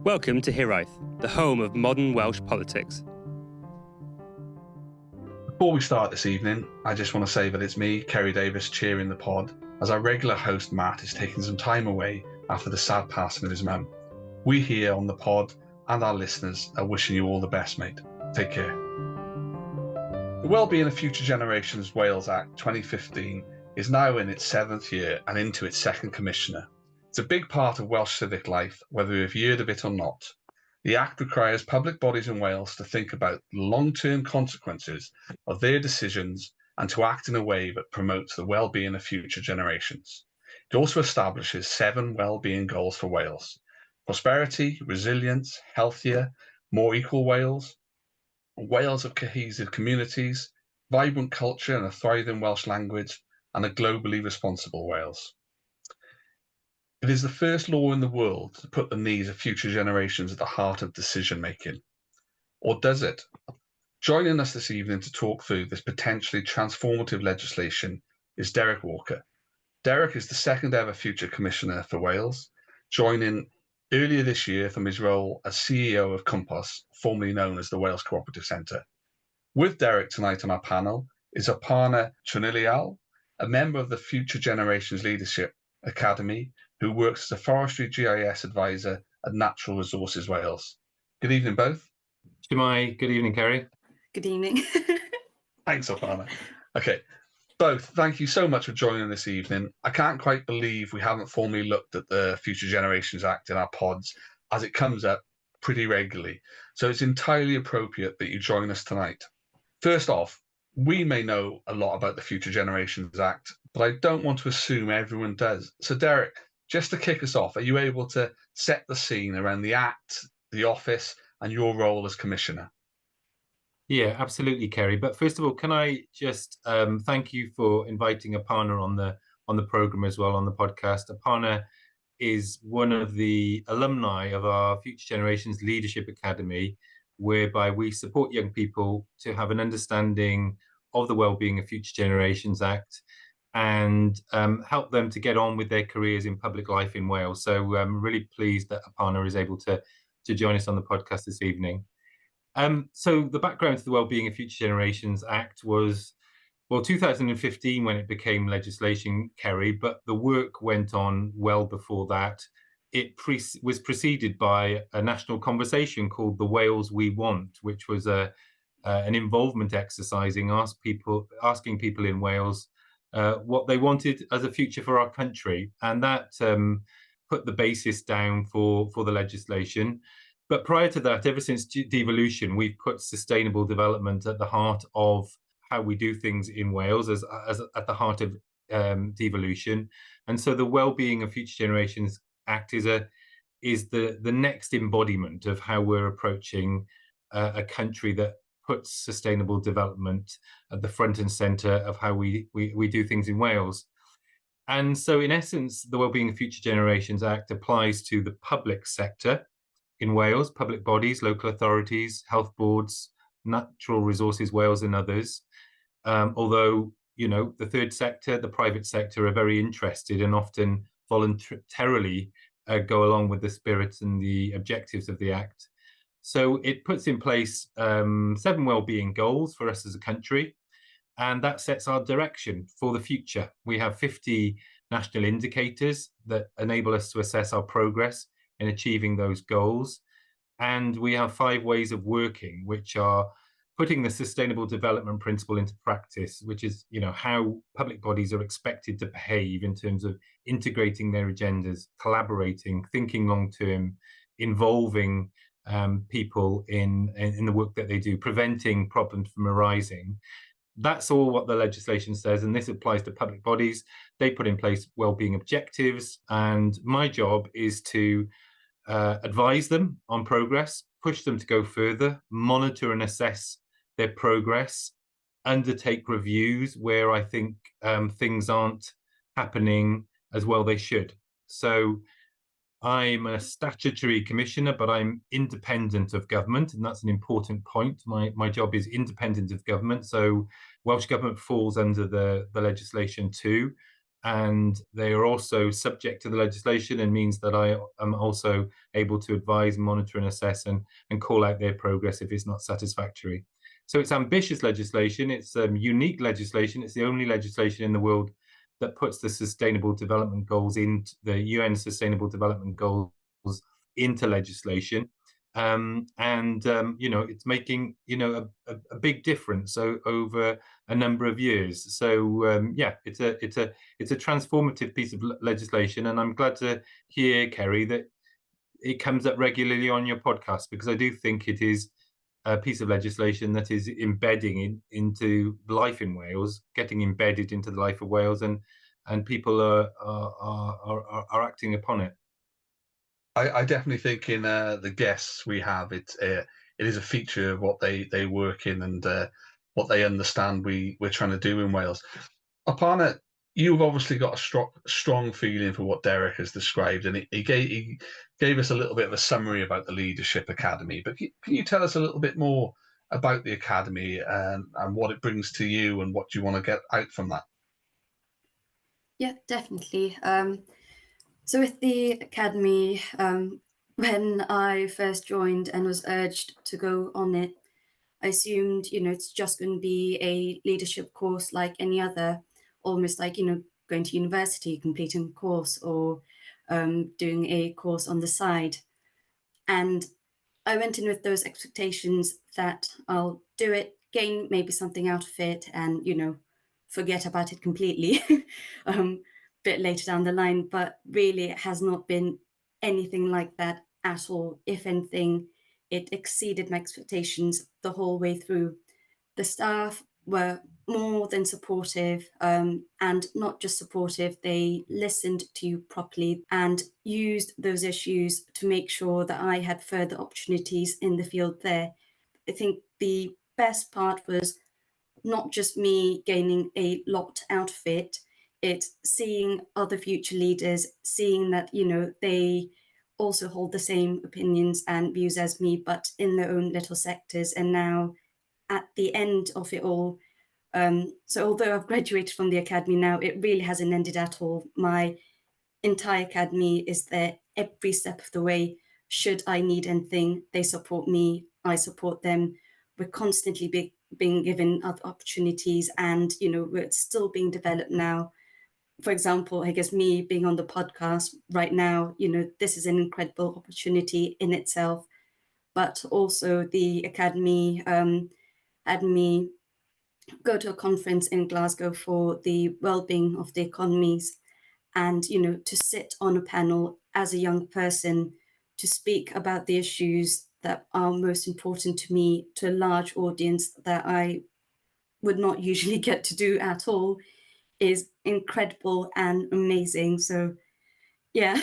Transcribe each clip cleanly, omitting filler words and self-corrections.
Welcome to Hiraeth, the home of modern Welsh politics. Before we start this evening, I just want to say that it's me, Kerry Davis, cheering the pod, as our regular host Matt is taking some time away after the sad passing of his mum. We here on the pod and our listeners are wishing you all the best, mate. Take care. The Wellbeing of Future Generations Wales Act 2015 is now in its 7th year and into its 2nd commissioner. It's a big part of Welsh civic life, whether you've heard of it or not. The Act requires public bodies in Wales to think about the long-term consequences of their decisions and to act in a way that promotes the well-being of future generations. It also establishes 7 well-being goals for Wales: prosperity, resilience, healthier, more equal Wales, Wales of cohesive communities, vibrant culture and a thriving Welsh language, and a globally responsible Wales. It is the first law in the world to put the needs of future generations at the heart of decision making. Or does it? Joining us this evening to talk through this potentially transformative legislation is Derek Walker. Derek is the 2nd ever Future Commissioner for Wales, joining earlier this year from his role as CEO of Compos, formerly known as the Wales Cooperative Centre. With Derek tonight on our panel is Aparna Trunilial, a member of the Future Generations Leadership Academy, who works as a forestry GIS advisor at Natural Resources Wales. Good evening, both. Shemai, good evening, Kerry. Good evening. Thanks, Aparna. Okay, both, thank you so much for joining this evening. I can't quite believe we haven't formally looked at the Future Generations Act in our pods, as it comes up pretty regularly. So it's entirely appropriate that you join us tonight. First off, we may know a lot about the Future Generations Act, but I don't want to assume everyone does. So Derek, just to kick us off, are you able to set the scene around the Act, the office, and your role as Commissioner? Yeah, absolutely, Kerry. But first of all, can I just thank you for inviting Aparna on the programme as well, on the podcast. Aparna is one of the alumni of our Future Generations Leadership Academy, whereby we support young people to have an understanding of the Wellbeing of Future Generations Act and help them to get on with their careers in public life in Wales. So I'm really pleased that Aparna is able to join us on the podcast this evening. So the background to the Wellbeing of Future Generations Act was, 2015 when it became legislation, Kerry, but the work went on well before that. It was preceded by a national conversation called the Wales We Want, which was an involvement exercise asking people in Wales what they wanted as a future for our country, and that put the basis down for the legislation. But prior to that, ever since devolution, we've put sustainable development at the heart of how we do things in Wales, as at the heart of devolution. And so the Wellbeing of Future Generations Act is the next embodiment of how we're approaching a country that puts sustainable development at the front and centre of how we do things in Wales. And so in essence, the Wellbeing of Future Generations Act applies to the public sector in Wales, public bodies, local authorities, health boards, Natural Resources Wales and others. Although, the third sector, the private sector, are very interested and often voluntarily go along with the spirit and the objectives of the Act. So it puts in place 7 wellbeing goals for us as a country, and that sets our direction for the future. We have 50 national indicators that enable us to assess our progress in achieving those goals. And we have 5 ways of working, which are putting the sustainable development principle into practice, which is, how public bodies are expected to behave in terms of integrating their agendas, collaborating, thinking long-term, involving people in the work that they do, preventing problems from arising. That's all what the legislation says, and this applies to public bodies. They put in place wellbeing objectives, and my job is to advise them on progress, push them to go further, monitor and assess their progress, undertake reviews where I think things aren't happening as well they should. So I'm a statutory commissioner, but I'm independent of government, and that's an important point. My job is independent of government, so Welsh Government falls under the legislation too. and they are also subject to the legislation, and means that I am also able to advise, monitor and assess and call out their progress if it's not satisfactory. So it's ambitious legislation, it's unique legislation, it's the only legislation in the world that puts the Sustainable Development Goals into the UN Sustainable Development Goals into legislation. It's making a big difference over a number of years. So it's a transformative piece of legislation, and I'm glad to hear, Kerry, that it comes up regularly on your podcast, because I do think it is a piece of legislation that is embedding into life in Wales, getting embedded into the life of Wales, and people are acting upon it. I definitely think in the guests we have, it is a feature of what they work in and what they understand we're trying to do in Wales. Aparna, you've obviously got a strong feeling for what Derek has described, and he gave us a little bit of a summary about the Leadership Academy. But can you tell us a little bit more about the Academy and what it brings to you and what you want to get out from that? Yeah, definitely. So with the Academy, when I first joined and was urged to go on it, I assumed, it's just going to be a leadership course like any other, almost like, going to university, completing a course, or doing a course on the side. And I went in with those expectations that I'll do it, gain maybe something out of it, and, forget about it completely. Bit later down the line, but really it has not been anything like that at all. If anything, it exceeded my expectations the whole way through. The staff were more than supportive, and not just supportive, they listened to you properly and used those issues to make sure that I had further opportunities in the field there. I think the best part was not just me gaining a lot out of it, it's seeing other future leaders, seeing that, they also hold the same opinions and views as me, but in their own little sectors. And now at the end of it all, so although I've graduated from the Academy now, it really hasn't ended at all. My entire Academy is there every step of the way. Should I need anything, they support me, I support them. We're constantly being given other opportunities, and, we're still being developed now. For example, I guess me being on the podcast right now, this is an incredible opportunity in itself, but also the Academy had me go to a conference in Glasgow for the wellbeing of the economies, and, to sit on a panel as a young person to speak about the issues that are most important to me, to a large audience that I would not usually get to do at all, is incredible and amazing. So yeah.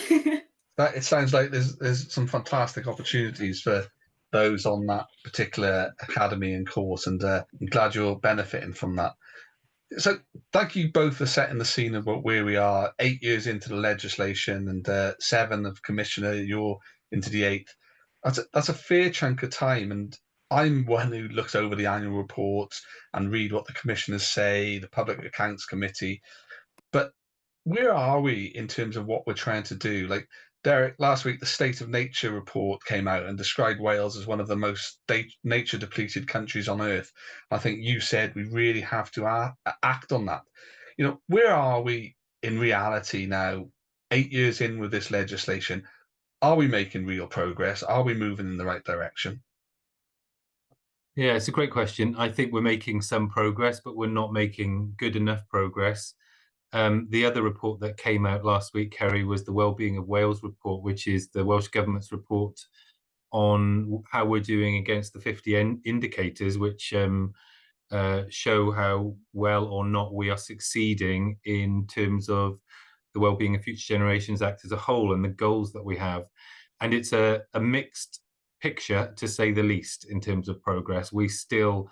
It sounds like there's some fantastic opportunities for those on that particular academy and course, and I'm glad you're benefiting from that. So thank you both for setting the scene of where we are, 8 years into the legislation, and 7 of Commissioner, you're into the 8th. That's a fair chunk of time, and I'm one who looks over the annual reports and read what the commissioners say, the Public Accounts Committee. But where are we in terms of what we're trying to do? Like Derek, last week, the State of Nature report came out and described Wales as one of the most nature depleted countries on earth. I think you said we really have to act on that. Where are we in reality now, 8 years in with this legislation? Are we making real progress? Are we moving in the right direction? Yeah, it's a great question. I think we're making some progress, but we're not making good enough progress. The other report that came out last week, Kerry, was the Wellbeing of Wales report, which is the Welsh Government's report on how we're doing against the 50 indicators, which show how well or not we are succeeding in terms of the Wellbeing of Future Generations Act as a whole and the goals that we have. And it's a mixed picture, to say the least, in terms of progress. We still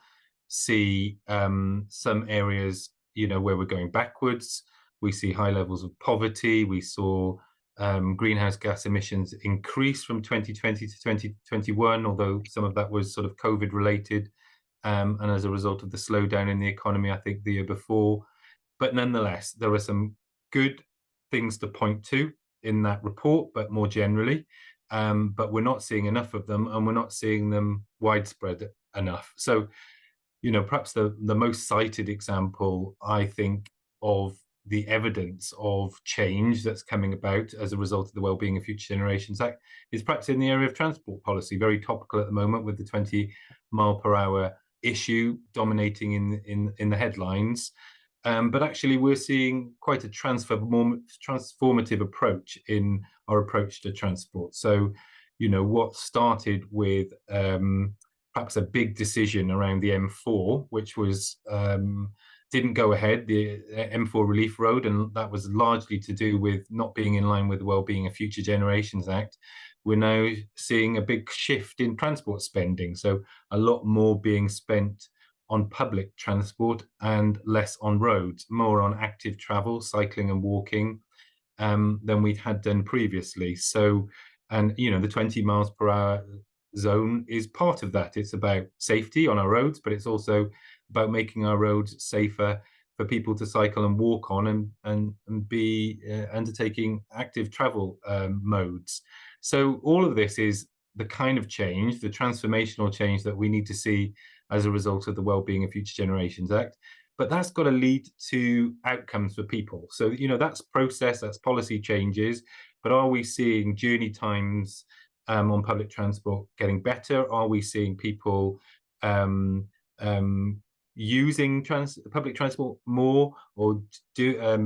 see some areas, where we're going backwards. We see high levels of poverty. We saw greenhouse gas emissions increase from 2020 to 2021, although some of that was sort of COVID related, and as a result of the slowdown in the economy, I think, the year before. But nonetheless, there are some good things to point to in that report, but more generally. But we're not seeing enough of them, and we're not seeing them widespread enough. So, perhaps the most cited example, I think, of the evidence of change that's coming about as a result of the Wellbeing of Future Generations Act is perhaps in the area of transport policy, very topical at the moment with the 20-mile-per-hour issue dominating in the headlines. But actually, we're seeing quite a transformative approach in our approach to transport. So, what started with perhaps a big decision around the M4, which was didn't go ahead, the M4 Relief Road, and that was largely to do with not being in line with the Wellbeing of Future Generations Act. We're now seeing a big shift in transport spending, so a lot more being spent on public transport and less on roads, more on active travel, cycling and walking, than we'd had done previously. So, and the 20 miles per hour zone is part of that. It's about safety on our roads, but it's also about making our roads safer for people to cycle and walk on, and be undertaking active travel modes. So all of this is the kind of change, the transformational change that we need to see as a result of the Wellbeing of Future Generations Act. But that's got to lead to outcomes for people. So, that's process, that's policy changes. But are we seeing journey times on public transport getting better? Are we seeing people using public transport more, or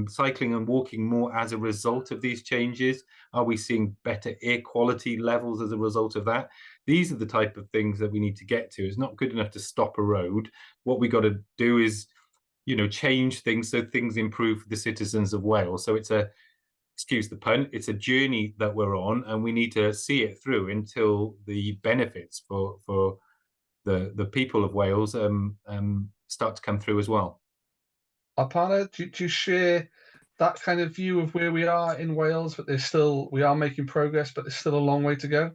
cycling and walking more as a result of these changes? Are we seeing better air quality levels as a result of that? These are the type of things that we need to get to. It's not good enough to stop a road. What we got to do is, change things so things improve for the citizens of Wales. So it's excuse the pun, it's a journey that we're on, and we need to see it through until the benefits for the people of Wales start to come through as well. Aparna, do you share that kind of view of where we are in Wales, but we are making progress, but there's still a long way to go?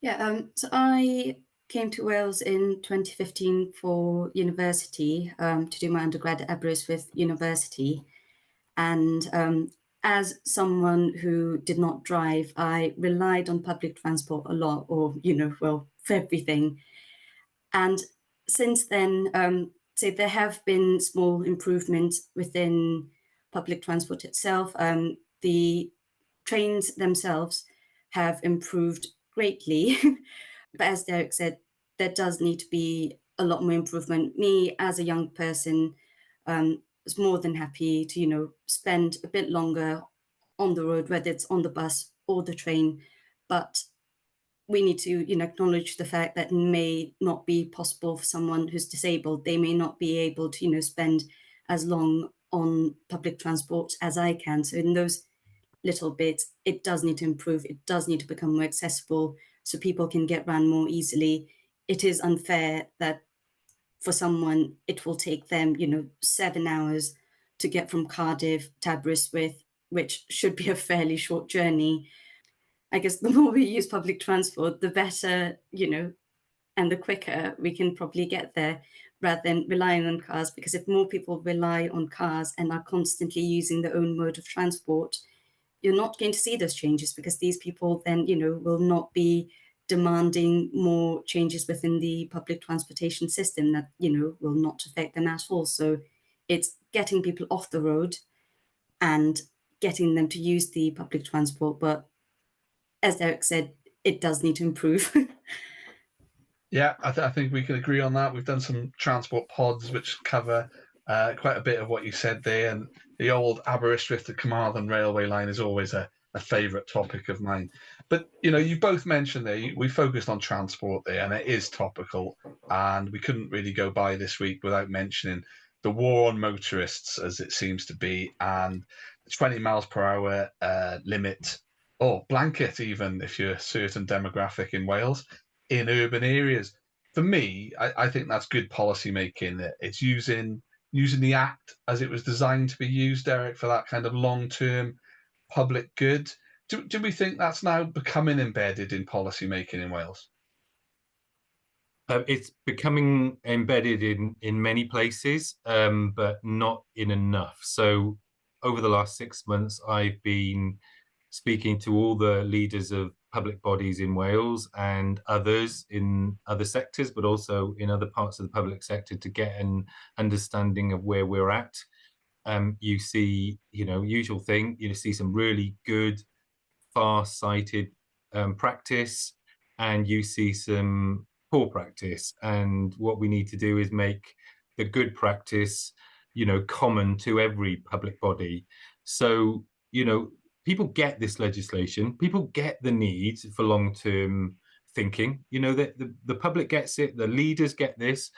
Yeah, so I came to Wales in 2015 for university, to do my undergrad at Aberystwyth University. And as someone who did not drive, I relied on public transport a lot, or, for everything. And since then, so there have been small improvements within public transport itself. The trains themselves have improved greatly. But as Derek said, there does need to be a lot more improvement. Me, as a young person, was more than happy to, spend a bit longer on the road, whether it's on the bus or the train. But we need to, acknowledge the fact that it may not be possible for someone who's disabled. They may not be able to, spend as long on public transport as I can. So in those little bits, it does need to improve. It does need to become more accessible so people can get around more easily. It is unfair that for someone, it will take them, 7 hours to get from Cardiff to Aberystwyth, which should be a fairly short journey. I guess the more we use public transport, the better, and the quicker we can probably get there, rather than relying on cars. Because if more people rely on cars and are constantly using their own mode of transport, you're not going to see those changes, because these people then, will not be demanding more changes within the public transportation system that, will not affect them at all. So it's getting people off the road and getting them to use the public transport. But as Derek said, it does need to improve. Yeah, I think we can agree on that. We've done some transport pods which cover quite a bit of what you said there, and the old Aberystwyth to Carmarthen railway line is always a favourite topic of mine. But you both mentioned there, we focused on transport there, and it is topical, and we couldn't really go by this week without mentioning the war on motorists, as it seems to be, and the 20 miles per hour limit, or blanket even if you're a certain demographic in Wales, in urban areas. For me, I think that's good policy making. It's using the act as it was designed to be used, Derek, for that kind of long-term public good. Do we think that's now becoming embedded in policy making in Wales? It's becoming embedded in many places, but not in enough. So over the last 6 months, I've been speaking to all the leaders of public bodies in Wales and others in other sectors, but also in other parts of the public sector, to get an understanding of where we're at. You see, usual thing, you see some really good, far-sighted practice, and you see some poor practice. And what we need to do is make the good practice, common to every public body. So, people get this legislation, people get the need for long-term thinking, the public gets it, the leaders get this.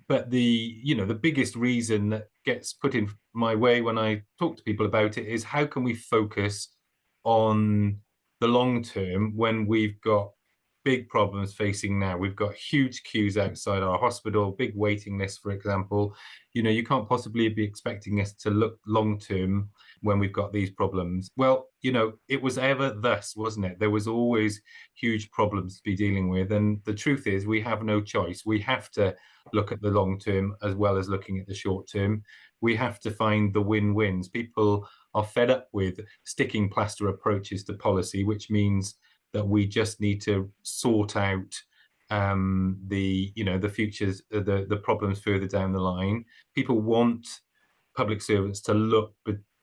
But the biggest reason that gets put in my way when I talk to people about it is, how can we focus on the long term when we've got big problems facing now? We've got huge queues outside our hospital, big waiting lists, for example. You can't possibly be expecting us to look long term when we've got these problems. Well, it was ever thus, wasn't it? There was always huge problems to be dealing with. And the truth is, we have no choice. We have to look at the long term as well as looking at the short term. We have to find the win-wins. People are fed up with sticking plaster approaches to policy, which means that we just need to sort out the futures, the problems further down the line. People want public servants to look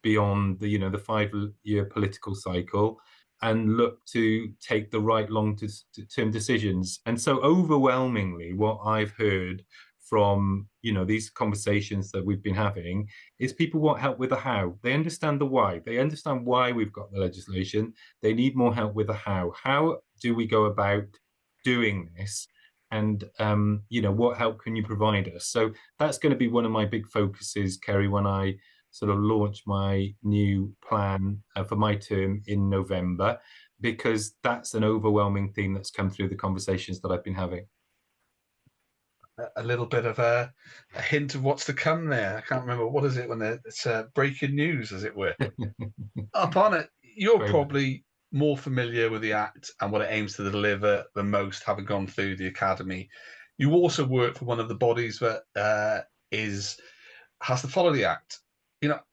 beyond the 5-year political cycle and look to take the right long-term decisions. And so overwhelmingly, what I've heard from these conversations that we've been having is, people want help with the how. They understand the why. They understand why we've got the legislation. They need more help with the how. How do we go about doing this? And what help can you provide us? So that's going to be one of my big focuses, Kerry, when I sort of launch my new plan for my term in November, because that's an overwhelming theme that's come through the conversations that I've been having. A little bit of a hint of what's to come there. I can't remember, what is it when it's breaking news, as it were. Upon it, you're probably more familiar with the Act and what it aims to deliver than most, having gone through the academy. You also work for one of the bodies that has to follow the Act.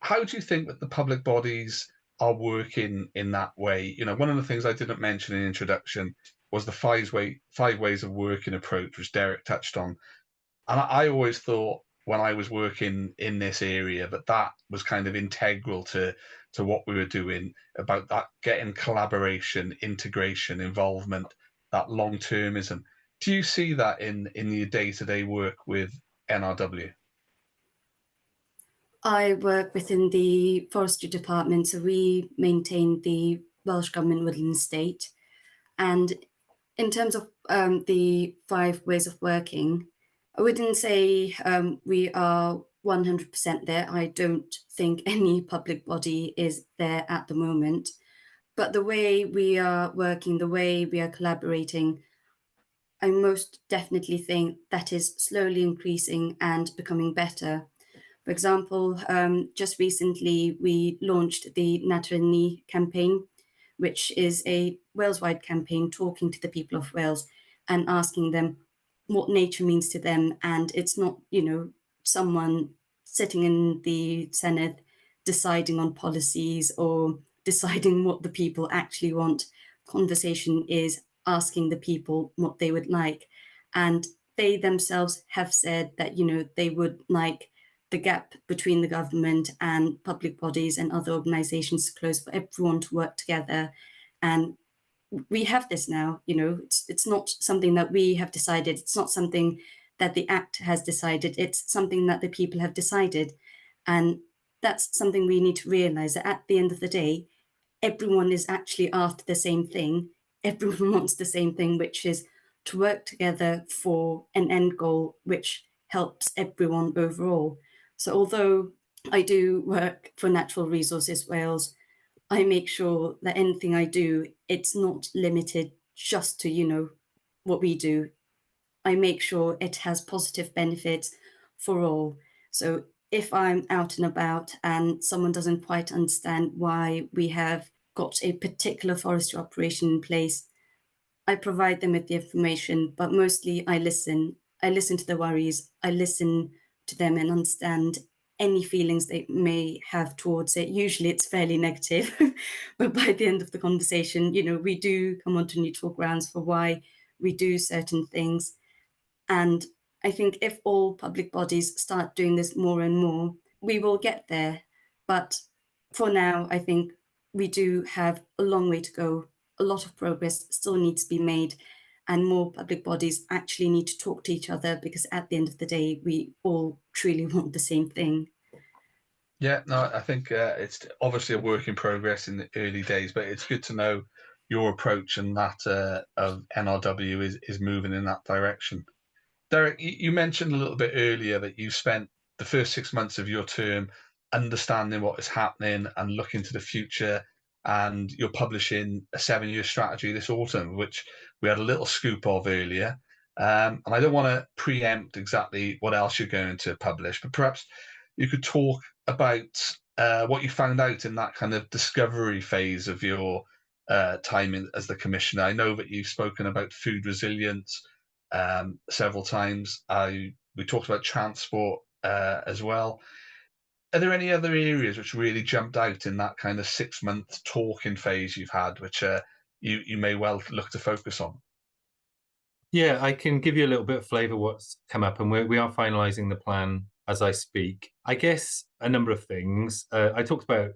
How do you think that the public bodies are working in that way? One of the things I didn't mention in the introduction was the five ways of working approach, which Derek touched on. And I always thought, when I was working in this area, that was kind of integral to what we were doing, about that getting collaboration, integration, involvement, that long-termism. Do you see that in your day-to-day work with NRW? I work within the forestry department, so we maintain the Welsh Government woodland estate. And in terms of the 5 ways of working, I wouldn't say we are 100% there. I don't think any public body is there at the moment. But the way we are working, the way we are collaborating, I most definitely think that is slowly increasing and becoming better. For example, just recently we launched the Natur campaign, which is a Wales-wide campaign talking to the people of Wales and asking them what nature means to them. And it's not, someone sitting in the Senedd deciding on policies or deciding what the people actually want. Conversation is asking the people what they would like. And they themselves have said that, they would like the gap between the government and public bodies and other organizations to close, for everyone to work together. And we have this now, it's not something that we have decided. It's not something that the Act has decided. It's something that the people have decided. And that's something we need to realize, that at the end of the day, everyone is actually after the same thing. Everyone wants the same thing, which is to work together for an end goal, which helps everyone overall. So although I do work for Natural Resources Wales, I make sure that anything I do, it's not limited just to, what we do. I make sure it has positive benefits for all. So if I'm out and about and someone doesn't quite understand why we have got a particular forestry operation in place, I provide them with the information, but mostly I listen. I listen to the worries. I listen to them and understand any feelings they may have towards it. Usually it's fairly negative, but by the end of the conversation, we do come onto neutral grounds for why we do certain things. And I think if all public bodies start doing this more and more, we will get there. But for now, I think we do have a long way to go. A lot of progress still needs to be made, and more public bodies actually need to talk to each other, because at the end of the day, we all truly want the same thing. Yeah, no, I think it's obviously a work in progress in the early days, but it's good to know your approach and that of NRW is moving in that direction. Derek, you mentioned a little bit earlier that you spent the first 6 months of your term understanding what is happening and looking to the future, and you're publishing a 7-year strategy this autumn, which we had a little scoop of earlier. And I don't want to preempt exactly what else you're going to publish, but perhaps you could talk about what you found out in that kind of discovery phase of your time as the commissioner. I know that you've spoken about food resilience several times. We talked about transport as well. Are there any other areas which really jumped out in that kind of 6-month talking phase you've had, which you may well look to focus on? Yeah, I can give you a little bit of flavour what's come up, and we are finalising the plan as I speak. I guess a number of things. I talked about,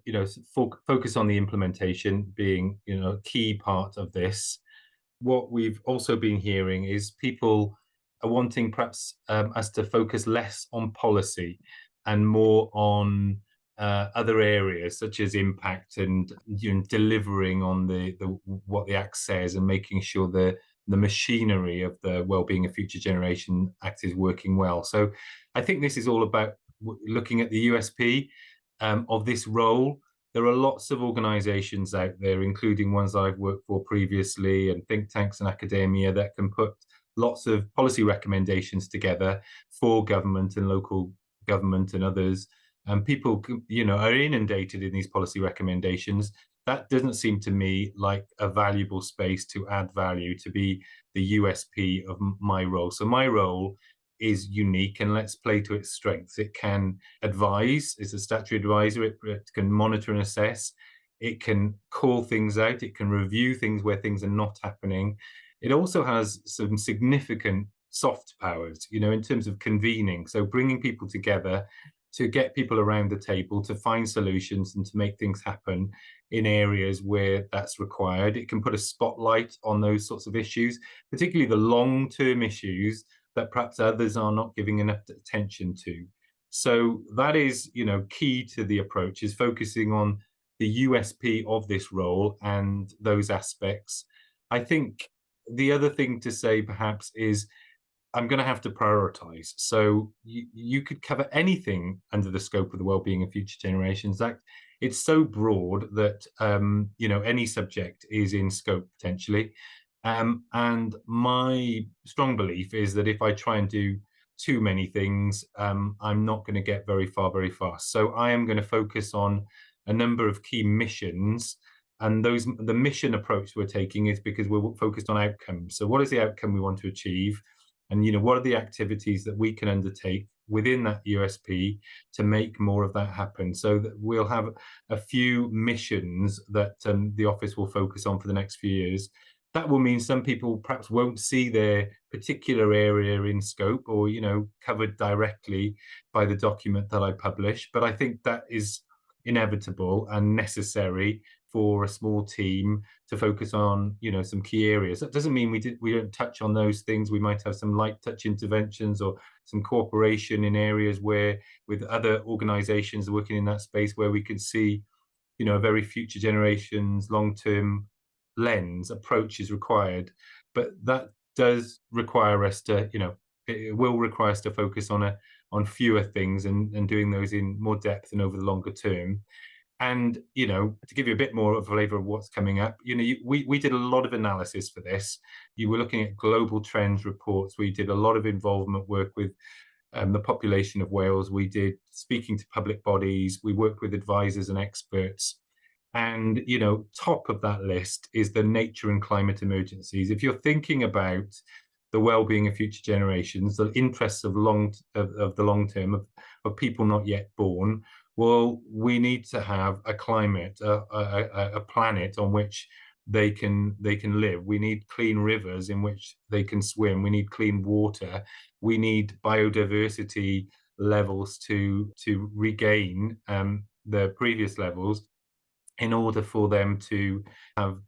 focus on the implementation being, a key part of this. What we've also been hearing is people are wanting perhaps us to focus less on policy and more on other areas such as impact and delivering on the what the Act says, and making sure the machinery of the Wellbeing of Future Generation Act is working well. So I think this is all about looking at the USP of this role. There are lots of organisations out there, including ones I've worked for previously, and think tanks and academia, that can put lots of policy recommendations together for government and local government and others. And people, are inundated in these policy recommendations. That doesn't seem to me like a valuable space to add value, to be the USP of my role. So my role is unique, and let's play to its strengths. It can advise, it's a statutory advisor, it can monitor and assess, it can call things out, it can review things where things are not happening. It also has some significant soft powers, in terms of convening, so bringing people together to get people around the table to find solutions and to make things happen in areas where that's required. It can put a spotlight on those sorts of issues, particularly the long-term issues that perhaps others are not giving enough attention to. So that is, key to the approach, is focusing on the USP of this role and those aspects. I think the other thing to say perhaps is I'm going to have to prioritize. So you could cover anything under the scope of the Wellbeing of Future Generations Act. It's so broad that, any subject is in scope potentially. And my strong belief is that if I try and do too many things, I'm not going to get very far very fast. So I am going to focus on a number of key missions, and the mission approach we're taking is because we're focused on outcomes. So what is the outcome we want to achieve? And what are the activities that we can undertake within that USP to make more of that happen? So that we'll have a few missions that the office will focus on for the next few years. That will mean some people perhaps won't see their particular area in scope or, covered directly by the document that I publish. But I think that is inevitable and necessary for a small team to focus on, some key areas. That doesn't mean we don't touch on those things. We might have some light touch interventions or some cooperation in areas where with other organizations working in that space where we can see, a very future generations long-term lens approach is required. But that does require us to, it will require us to focus on fewer things and doing those in more depth and over the longer term. And, to give you a bit more of a flavour of what's coming up, we did a lot of analysis for this. You were looking at global trends reports. We did a lot of involvement work with the population of Wales. We did speaking to public bodies. We worked with advisors and experts. And, top of that list is the nature and climate emergencies. If you're thinking about the well-being of future generations, the interests of the long term of people not yet born, well, we need to have a climate, a planet on which they can live. We need clean rivers in which they can swim. We need clean water. We need biodiversity levels to regain the previous levels in order for them to have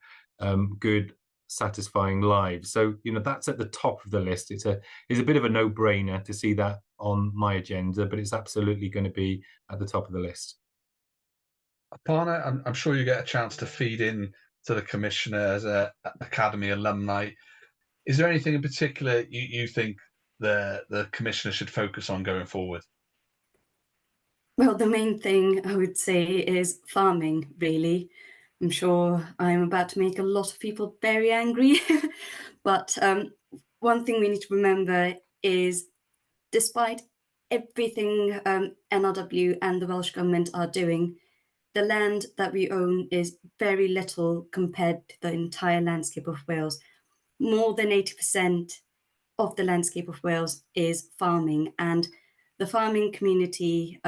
good, satisfying lives. So, that's at the top of the list. It's a bit of a no-brainer to see that on my agenda, but it's absolutely going to be at the top of the list. Aparna, I'm sure you get a chance to feed in to the Commissioner as a Academy alumni. Is there anything in particular you think the Commissioner should focus on going forward? Well, the main thing I would say is farming, really. I'm sure I'm about to make a lot of people very angry, but one thing we need to remember is despite everything NRW and the Welsh Government are doing, the land that we own is very little compared to the entire landscape of Wales. More than 80% of the landscape of Wales is farming, and the farming community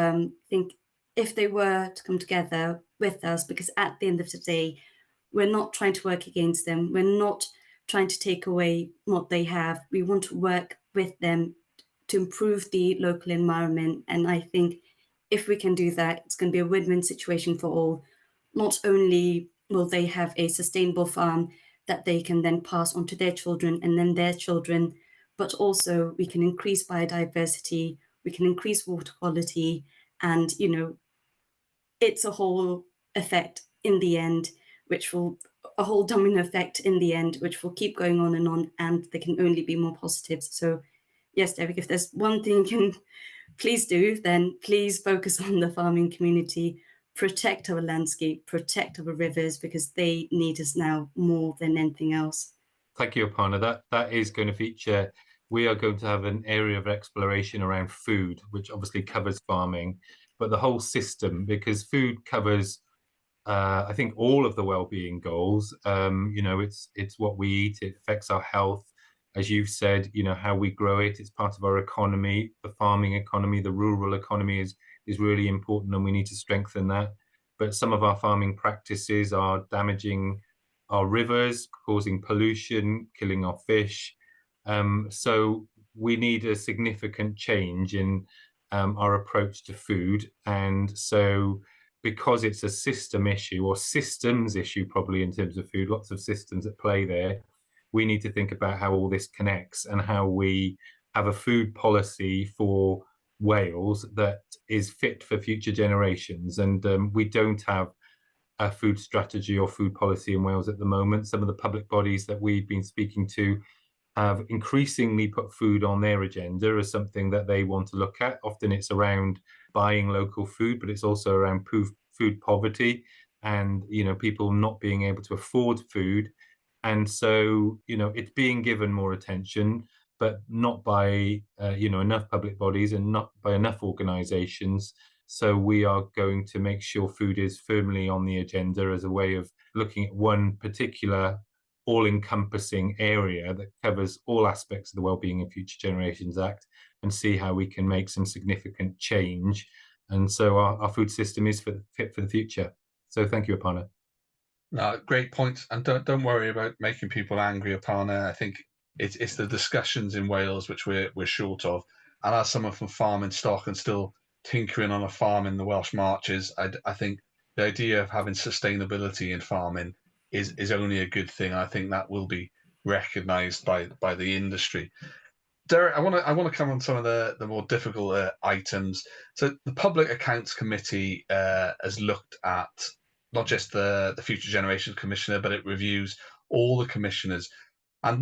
think if they were to come together with us, because at the end of the day, we're not trying to work against them. We're not trying to take away what they have. We want to work with them to improve the local environment. And I think if we can do that, it's going to be a win-win situation for all. Not only will they have a sustainable farm that they can then pass on to their children and then their children, but also we can increase biodiversity, we can increase water quality, and it's a whole effect in the end, a whole domino effect in the end, which will keep going on, and there can only be more positives. So yes, Derek, if there's one thing you can please do, then please focus on the farming community, protect our landscape, protect our rivers, because they need us now more than anything else. Thank you, Aparna. That is going to feature. We are going to have an area of exploration around food, which obviously covers farming, but the whole system, because food covers, I think, all of the well-being goals. It's what we eat. It affects our health. As you've said, how we grow it. It's part of our economy, the farming economy, the rural economy is really important, and we need to strengthen that. But some of our farming practices are damaging our rivers, causing pollution, killing our fish. So we need a significant change in our approach to food. And so because it's a system issue, or systems issue probably in terms of food, lots of systems at play there, we need to think about how all this connects and how we have a food policy for Wales that is fit for future generations. And we don't have a food strategy or food policy in Wales at the moment. Some of the public bodies that we've been speaking to have increasingly put food on their agenda as something that they want to look at. Often it's around buying local food, but it's also around food poverty and people not being able to afford food. And so it's being given more attention, but not by enough public bodies and not by enough organisations. So we are going to make sure food is firmly on the agenda as a way of looking at one particular all-encompassing area that covers all aspects of the Wellbeing of Future Generations Act, and see how we can make some significant change. And so our food system is fit for the future. So thank you, Aparna. Great points, and don't worry about making people angry, Aparna. I think it's the discussions in Wales which we're short of. And as someone from farming stock and still tinkering on a farm in the Welsh Marches, I think the idea of having sustainability in farming is only a good thing. I think that will be recognised by the industry. Derek, I want to come on some of the more difficult items. So the Public Accounts Committee has looked at not just the Future Generations Commissioner, but it reviews all the commissioners. And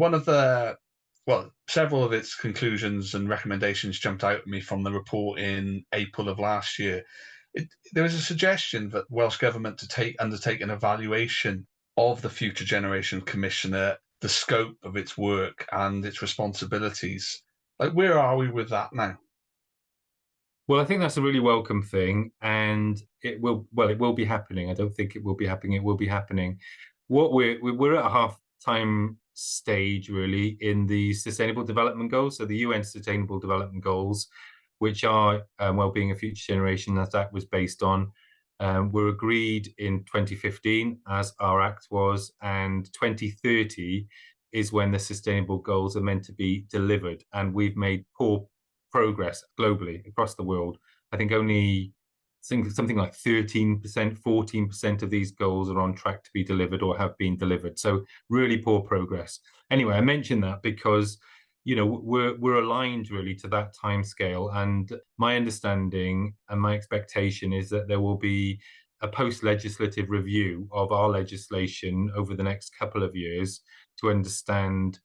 several of its conclusions and recommendations jumped out at me from the report in April of last year. There was a suggestion that Welsh Government to undertake an evaluation of the Future Generation Commissioner, the scope of its work and its responsibilities. Like, where are we with that now? Well, I think that's a really welcome thing, and it will be happening. I don't think it will be happening. It will be happening. What we're at a half-time stage really in the Sustainable Development Goals. So the UN Sustainable Development Goals, which are Wellbeing of Future Generation, as that was based on, were agreed in 2015, as our Act was, and 2030 is when the Sustainable Goals are meant to be delivered. And we've made poor progress globally across the world. I think only something like 13%, 14% of these goals are on track to be delivered or have been delivered. So really poor progress. Anyway, I mentioned that because we're aligned really to that timescale, and my understanding and my expectation is that there will be a post-legislative review of our legislation over the next couple of years to understand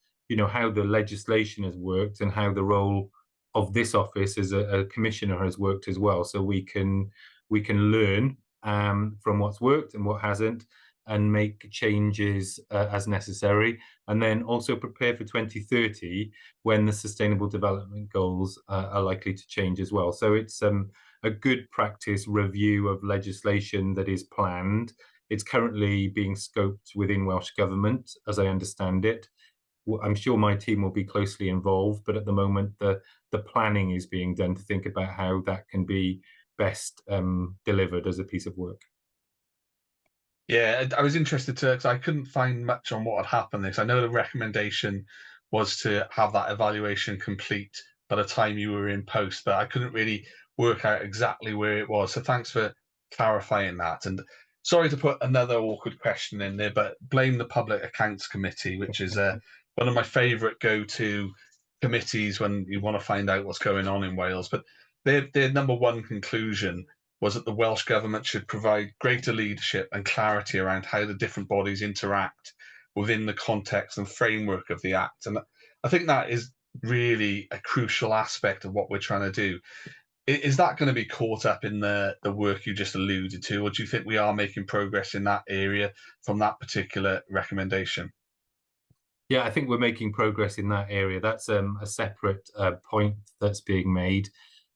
how the legislation has worked and how the role of this office as a commissioner has worked as well, so we can learn from what's worked and what hasn't, and make changes as necessary, and then also prepare for 2030 when the Sustainable Development Goals are likely to change as well. So it's a good practice review of legislation that is planned. It's currently being scoped within Welsh Government, as I understand it. I'm sure my team will be closely involved, but at the moment the planning is being done to think about how that can be best delivered as a piece of work. Yeah, I was interested to, because I couldn't find much on what had happened, because I know the recommendation was to have that evaluation complete by the time you were in post, but I couldn't really work out exactly where it was. So thanks for clarifying that. And sorry to put another awkward question in there, but blame the Public Accounts Committee, which is one of my favourite go-to committees when you want to find out what's going on in Wales. But their number one conclusion was that the Welsh Government should provide greater leadership and clarity around how the different bodies interact within the context and framework of the Act. And I think that is really a crucial aspect of what we're trying to do. Is that going to be caught up in the work you just alluded to, or do you think we are making progress in that area from that particular recommendation? Yeah, I think we're making progress in that area. That's a separate point that's being made.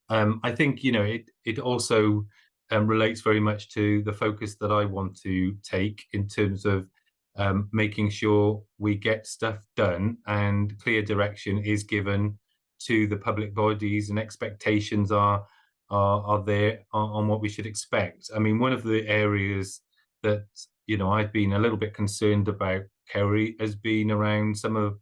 I think it also relates very much to the focus that I want to take in terms of making sure we get stuff done and clear direction is given to the public bodies, and expectations are there on what we should expect. I mean, one of the areas that I've been a little bit concerned about, Kerry, has been around some of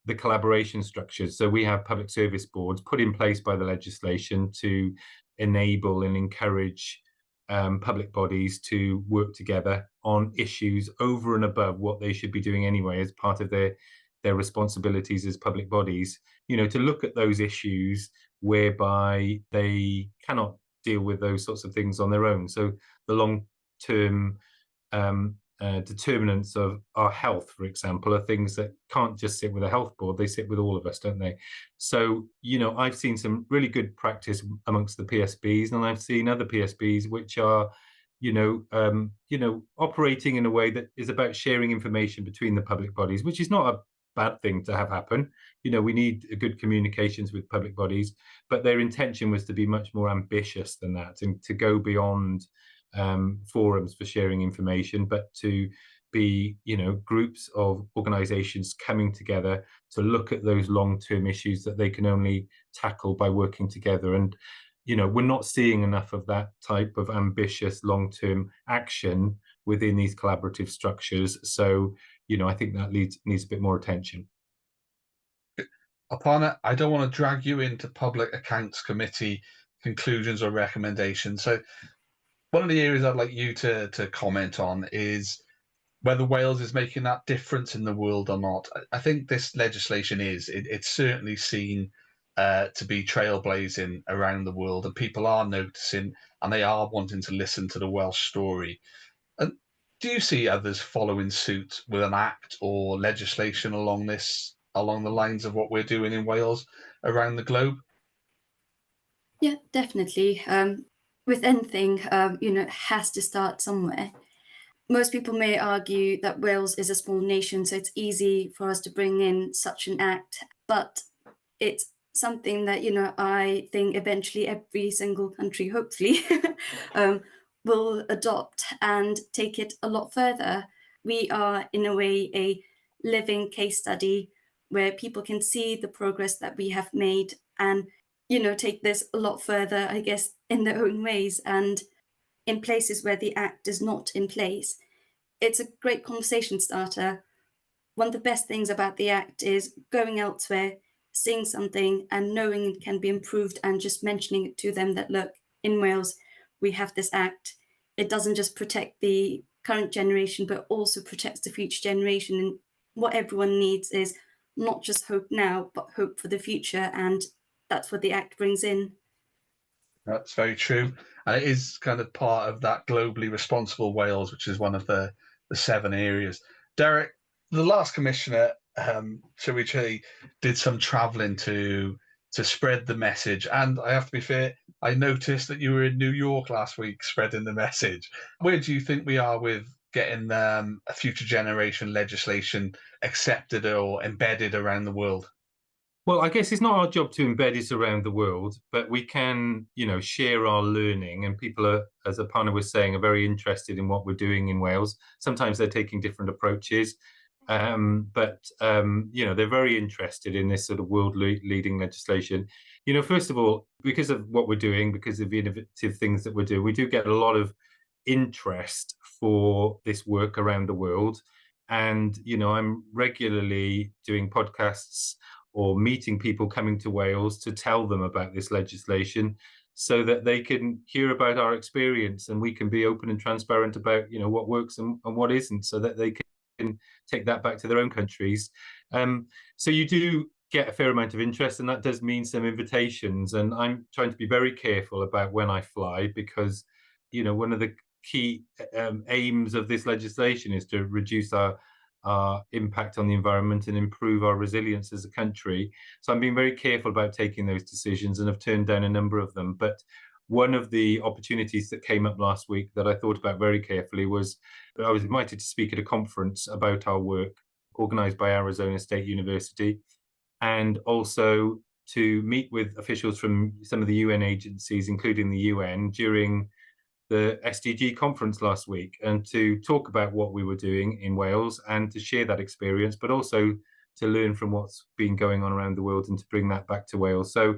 the collaboration structures. So we have public service boards put in place by the legislation to enable and encourage public bodies to work together on issues over and above what they should be doing anyway as part of their responsibilities as public bodies, to look at those issues whereby they cannot deal with those sorts of things on their own. So the long-term determinants of our health, for example, are things that can't just sit with a health board, they sit with all of us, don't they? So, I've seen some really good practice amongst the PSBs, and I've seen other PSBs which are, operating in a way that is about sharing information between the public bodies, which is not a bad thing to have happen. We need good communications with public bodies, but their intention was to be much more ambitious than that and to go beyond forums for sharing information, but to be, groups of organizations coming together to look at those long-term issues that they can only tackle by working together. And, we're not seeing enough of that type of ambitious long-term action within these collaborative structures. So, I think that needs a bit more attention. Aparna, I don't want to drag you into Public Accounts Committee conclusions or recommendations. So one of the areas I'd like you to comment on is whether Wales is making that difference in the world or not. I think this legislation it's certainly seen to be trailblazing around the world, and people are noticing and they are wanting to listen to the Welsh story. And do you see others following suit with an act or legislation along the lines of what we're doing in Wales around the globe? Yeah, definitely. With anything, it has to start somewhere. Most people may argue that Wales is a small nation, so it's easy for us to bring in such an act, but it's something that, I think eventually every single country, hopefully, will adopt and take it a lot further. We are, in a way, a living case study where people can see the progress that we have made and, you know, take this a lot further, I guess, in their own ways and in places where the Act is not in place. It's a great conversation starter. One of the best things about the Act is going elsewhere, seeing something and knowing it can be improved and just mentioning it to them that, look, in Wales, we have this Act. It doesn't just protect the current generation, but also protects the future generation. And what everyone needs is not just hope now, but hope for the future. And that's what the Act brings in. That's very true. And it is kind of part of that globally responsible Wales, which is one of the 7 areas. Derek, the last commissioner, shall we say, did some travelling to spread the message. And I have to be fair, I noticed that you were in New York last week spreading the message. Where do you think we are with getting a future generation legislation accepted or embedded around the world? Well, I guess it's not our job to embed it around the world, but we can, share our learning. And people are, as Aparna was saying, are very interested in what we're doing in Wales. Sometimes they're taking different approaches, but they're very interested in this sort of world-leading legislation. First of all, because of what we're doing, because of the innovative things that we're doing, we do get a lot of interest for this work around the world. And, I'm regularly doing podcasts or meeting people coming to Wales to tell them about this legislation so that they can hear about our experience and we can be open and transparent about, what works and what isn't, so that they can take that back to their own countries. So you do get a fair amount of interest, and that does mean some invitations. And I'm trying to be very careful about when I fly because, one of the key aims of this legislation is to reduce our impact on the environment and improve our resilience as a country. So I'm being very careful about taking those decisions and have turned down a number of them. But one of the opportunities that came up last week that I thought about very carefully was I was invited to speak at a conference about our work organised by Arizona State University, and also to meet with officials from some of the UN agencies, including the UN, during the SDG conference last week, and to talk about what we were doing in Wales and to share that experience, but also to learn from what's been going on around the world and to bring that back to Wales. So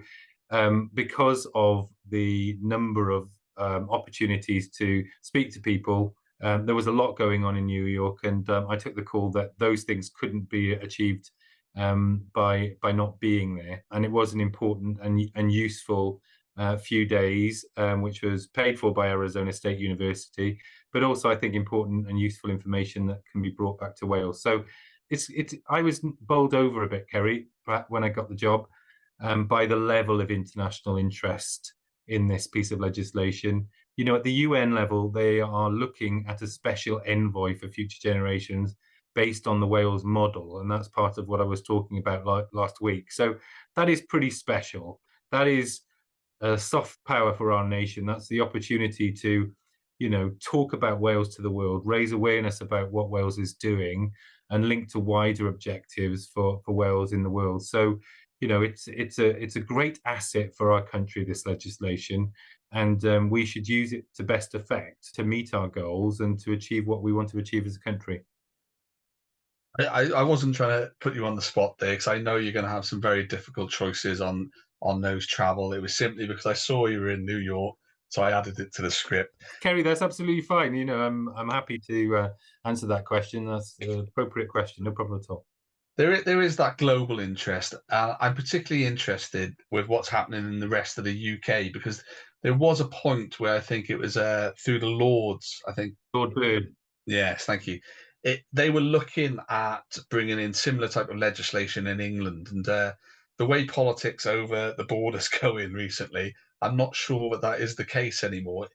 because of the number of opportunities to speak to people, there was a lot going on in New York, and I took the call that those things couldn't be achieved by not being there. And it was an important and useful few days, which was paid for by Arizona State University, but also I think important and useful information that can be brought back to Wales. So I was bowled over a bit, Kerry, when I got the job, by the level of international interest in this piece of legislation. At the UN level, they are looking at a special envoy for future generations based on the Wales model, and that's part of what I was talking about last week. So that is pretty special. That is a soft power for our nation. That's the opportunity to, talk about Wales to the world, raise awareness about what Wales is doing, and link to wider objectives for Wales in the world. So, it's a great asset for our country, this legislation, and we should use it to best effect to meet our goals and to achieve what we want to achieve as a country. I wasn't trying to put you on the spot there, because I know you're going to have some very difficult choices on those travel. It was simply because I saw you were in New York, so I added it to the script. Kerry, that's absolutely fine. I'm happy to answer that question. That's the appropriate question. No problem at all. There is that global interest. I'm particularly interested with what's happening in the rest of the UK, because there was a point where I think it was through the Lords, I think. Lord Bird. Yes, thank you. They were looking at bringing in similar type of legislation in England, and the way politics over the borders going recently, I'm not sure that is the case anymore.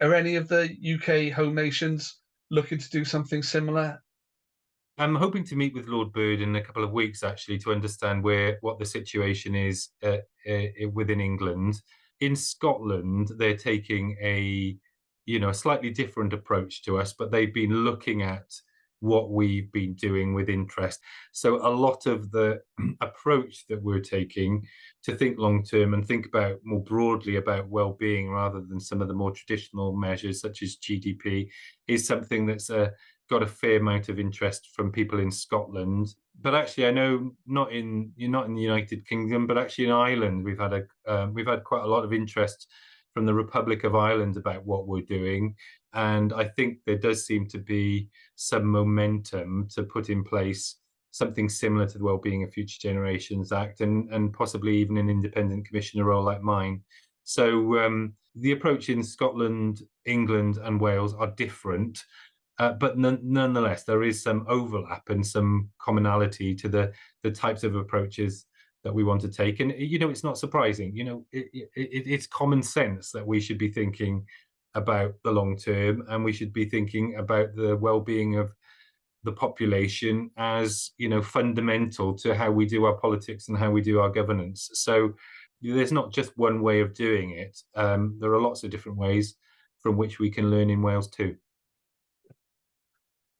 Are any of the UK home nations looking to do something similar? I'm hoping to meet with Lord Bird in a couple of weeks, actually, to understand what the situation is within England. In Scotland, they're taking a slightly different approach to us, but they've been looking at what we've been doing with interest. So a lot of the approach that we're taking to think long term and think about more broadly about well-being rather than some of the more traditional measures such as GDP is something that's got a fair amount of interest from people in Scotland, but actually I know not in the United Kingdom, but actually in Ireland we've had quite a lot of interest from the Republic of Ireland about what we're doing, and I think there does seem to be some momentum to put in place something similar to the Wellbeing of Future Generations Act, and possibly even an independent commissioner role like mine. So the approach in Scotland, England, and Wales are different. But nonetheless, there is some overlap and some commonality to the types of approaches that we want to take. And, it's not surprising. It's common sense that we should be thinking about the long term, and we should be thinking about the well-being of the population as, fundamental to how we do our politics and how we do our governance. So there's not just one way of doing it. There are lots of different ways from which we can learn in Wales too.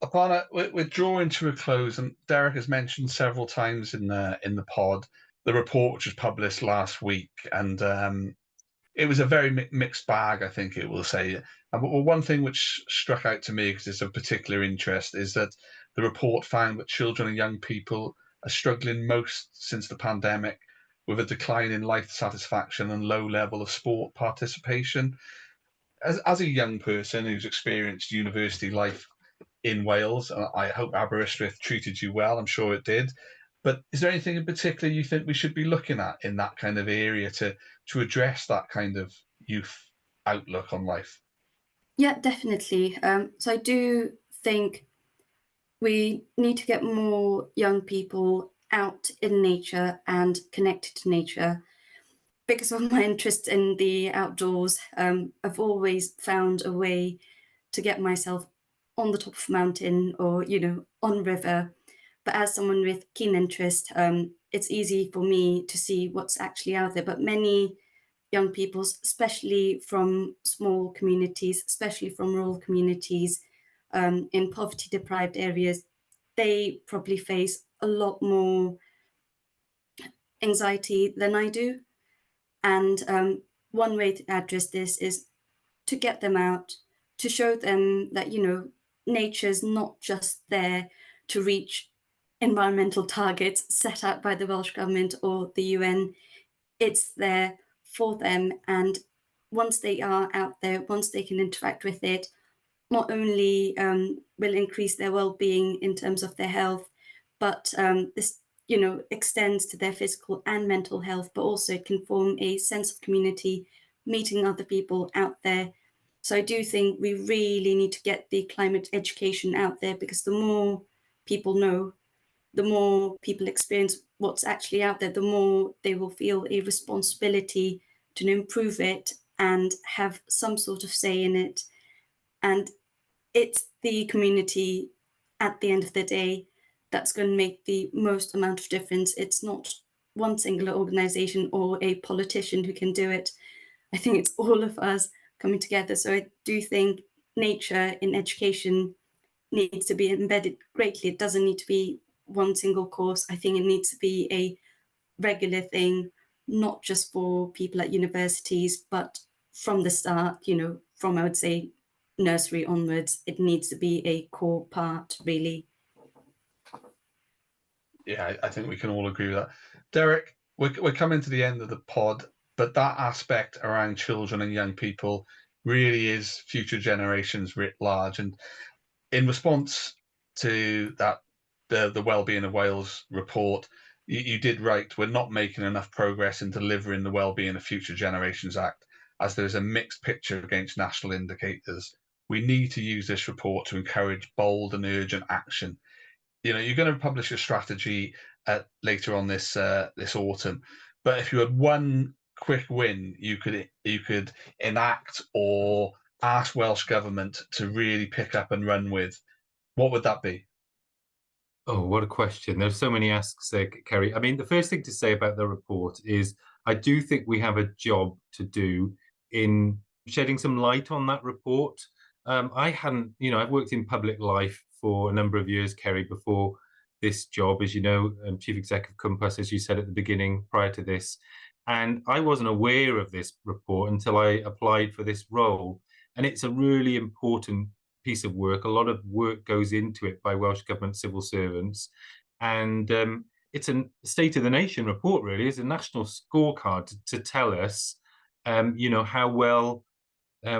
Aparna, we're drawing to a close, and Derek has mentioned several times in the pod the report which was published last week, and it was a very mixed bag, I think it will say. But one thing which struck out to me, because it's of particular interest, is that the report found that children and young people are struggling most since the pandemic, with a decline in life satisfaction and low level of sport participation. As a young person who's experienced university life in Wales, I hope Aberystwyth treated you well. I'm sure it did. But is there anything in particular you think we should be looking at in that kind of area to address that kind of youth outlook on life? Yeah, definitely. So I do think we need to get more young people out in nature and connected to nature. Because of my interest in the outdoors, I've always found a way to get myself on the top of a mountain or, on a river. But as someone with keen interest, it's easy for me to see what's actually out there. But many young people, especially from small communities, especially from rural communities, in poverty-deprived areas, they probably face a lot more anxiety than I do. And one way to address this is to get them out, to show them that, nature's not just there to reach environmental targets set out by the Welsh Government or the UN. It's there for them. And once they are out there, once they can interact with it, not only will increase their well-being in terms of their health, but this extends to their physical and mental health, but also it can form a sense of community, meeting other people out there. So I do think we really need to get the climate education out there, because the more people know, the more people experience what's actually out there, the more they will feel a responsibility to improve it and have some sort of say in it. And it's the community at the end of the day that's going to make the most amount of difference. It's not one singular organization or a politician who can do it. I think it's all of us coming together. So I do think nature in education needs to be embedded greatly. It doesn't need to be one single course. I think it needs to be a regular thing, not just for people at universities, but from the start, from, I would say, nursery onwards, it needs to be a core part, really. Yeah, I think we can all agree with that. Derek, we're coming to the end of the pod, but that aspect around children and young people really is future generations writ large. And in response to that, the Wellbeing of Wales report, you did write, we're not making enough progress in delivering the Wellbeing of Future Generations Act, as there's a mixed picture against national indicators. We need to use this report to encourage bold and urgent action. You're going to publish a strategy later on this autumn, but if you had one quick win you could enact or ask Welsh Government to really pick up and run with, what would that be? Oh, what a question. There's so many asks there, Kerry. I mean, the first thing to say about the report is I do think we have a job to do in shedding some light on that report. I hadn't, I've worked in public life for a number of years, Kerry, before this job, as you know, Chief Executive Compass, as you said at the beginning, prior to this. And I wasn't aware of this report until I applied for this role. And it's a really important piece of work. A lot of work goes into it by Welsh Government civil servants. And it's a State of the Nation report, really. It's a national scorecard to tell us, how well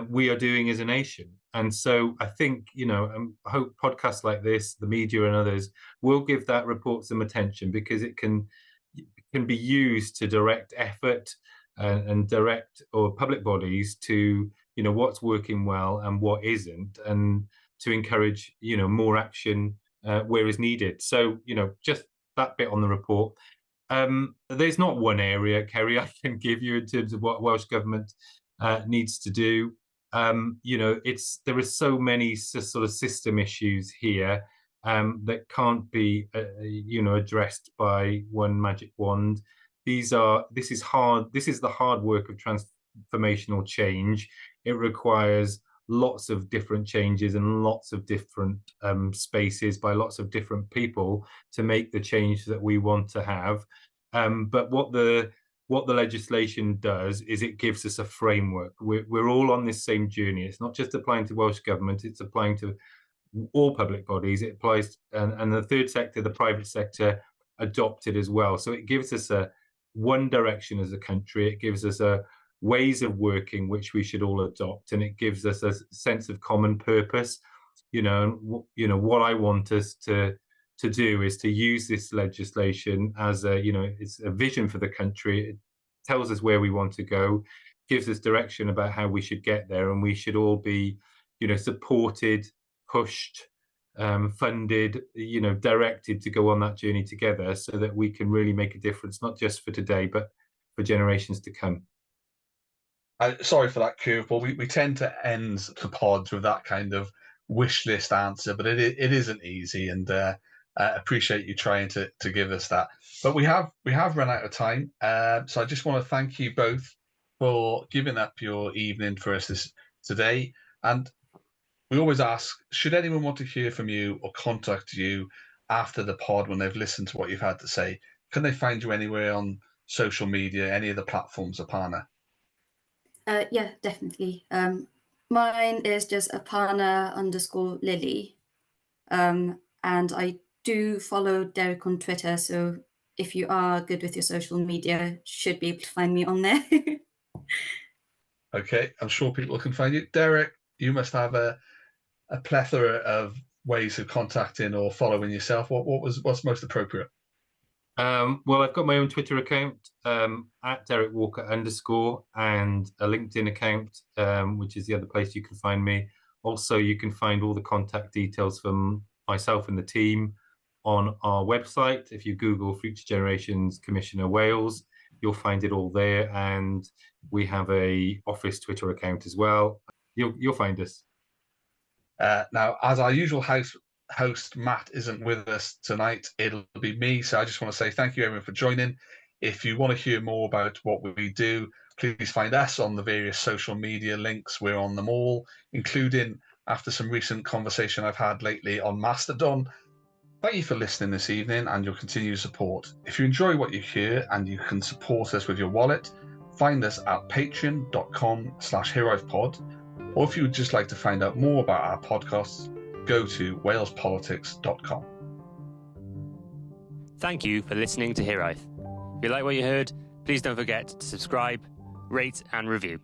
we are doing as a nation. And so I think, I hope podcasts like this, the media and others, will give that report some attention, because it can be used to direct effort and direct or public bodies to, what's working well and what isn't, and to encourage, more action where is needed. So, just that bit on the report. There's not one area, Kerry, I can give you in terms of what Welsh Government needs to do. There are so many sort of system issues here that can't be, addressed by one magic wand. This is hard. This is the hard work of transformational change. It requires lots of different changes and lots of different spaces by lots of different people to make the change that we want to have. But what the legislation does is it gives us a framework. We're all on this same journey. It's not just applying to Welsh Government, it's applying to all public bodies. It applies, and the third sector, the private sector, adopted as well. So it gives us one direction as a country. It gives us ways of working which we should all adopt, and it gives us a sense of common purpose. What I want us to do is to use this legislation as it's a vision for the country. It tells us where we want to go, gives us direction about how we should get there, and we should all be, supported, pushed, funded, directed to go on that journey together, so that we can really make a difference, not just for today, but for generations to come. Sorry for that curveball. We tend to end the pods with that kind of wish list answer, but it isn't easy, and I appreciate you trying to give us that. But we have run out of time, so I just want to thank you both for giving up your evening for us today. And we always ask, should anyone want to hear from you or contact you after the pod when they've listened to what you've had to say, can they find you anywhere on social media, any of the platforms, Aparna? Yeah, definitely. Mine is just Aparna_Lily. And I do follow Derek on Twitter, so if you are good with your social media, should be able to find me on there. Okay, I'm sure people can find you. Derek, you must have a plethora of ways of contacting or following yourself. What's most appropriate? Well, I've got my own Twitter account at Derek Walker _ and a LinkedIn account, which is the other place you can find me. Also, you can find all the contact details from myself and the team on our website. If you Google Future Generations Commissioner Wales, you'll find it all there. And we have a office Twitter account as well. You'll find us. Now, as our usual host Matt isn't with us tonight, it'll be me. So I just want to say thank you everyone for joining. If you want to hear more about what we do, please find us on the various social media links. We're on them all, including, after some recent conversation I've had lately, on Mastodon. Thank you for listening this evening and your continued support. If you enjoy what you hear and you can support us with your wallet, find us at patreon.com/heroipod. Or if you would just like to find out more about our podcasts, go to walespolitics.com. Thank you for listening to Hiraeth. If you like what you heard, please don't forget to subscribe, rate and review.